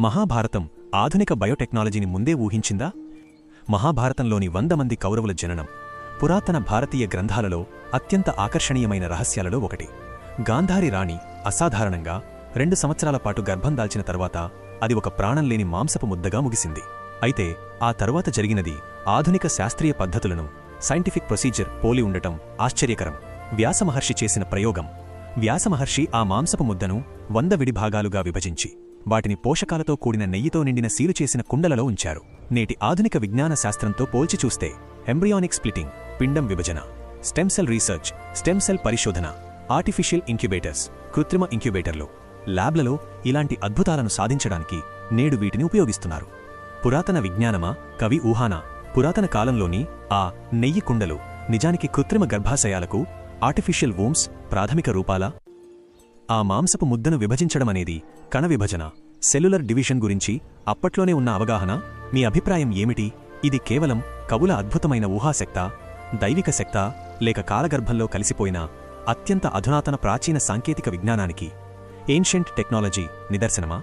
మహాభారతం ఆధునిక బయోటెక్నాలజీని ముందే ఊహించిందా? మహాభారతంలోని 100 మంది కౌరవుల జననం పురాతన భారతీయ గ్రంథాలలో అత్యంత ఆకర్షణీయమైన రహస్యాలలో ఒకటి. గాంధారి రాణి అసాధారణంగా 2 సంవత్సరాల పాటు గర్భం దాల్చిన తర్వాత అది ఒక ప్రాణం లేని మాంసపు ముద్దగా ముగిసింది. అయితే ఆ తరువాత జరిగినది ఆధునిక శాస్త్రీయ పద్ధతులను సైంటిఫిక్ ప్రొసీజర్ పోలి ఉండటం ఆశ్చర్యకరం. వ్యాసమహర్షి చేసిన ప్రయోగం. వ్యాసమహర్షి ఆ మాంసపు ముద్దను 100 విడి భాగాలుగా విభజించి వాటిని పోషకాలతో కూడిన నెయ్యితో నిండిన సీలు చేసిన కుండలలో ఉంచారు. నేటి ఆధునిక విజ్ఞాన శాస్త్రంతో పోల్చి చూస్తే ఎంబ్రియానిక్ స్ప్లిటింగ్, పిండం విభజన, stem cell research, stem cell పరిశోధన, ఆర్టిఫిషియల్ ఇంక్యుబేటర్స్, కృత్రిమ ఇంక్యుబేటర్లు, ల్యాబ్లలో ఇలాంటి అద్భుతాలను సాధించడానికి నేడు వీటిని ఉపయోగిస్తున్నారు. పురాతన విజ్ఞానమా, కవి ఊహానా? పురాతన కాలంలోని ఆ నెయ్యి కుండలు నిజానికి కృత్రిమ గర్భాశయాలకు, ఆర్టిఫిషియల్ వూమ్స్ ప్రాథమిక రూపాలా? ఆ మాంసపు ముద్దను విభజించడమనేది కణ విభజన, సెల్యులర్ డివిజన్ గురించి అప్పట్లోనే ఉన్న అవగాహన. మీ అభిప్రాయం ఏమిటి? ఇది కేవలం కవుల అద్భుతమైన ఊహాశక్తా, దైవిక శక్తా, లేక కాలగర్భంలో కలిసిపోయిన అత్యంత అధునాతన ప్రాచీన సాంకేతిక విజ్ఞానానికి, ఏన్షియంట్ టెక్నాలజీ నిదర్శనమా?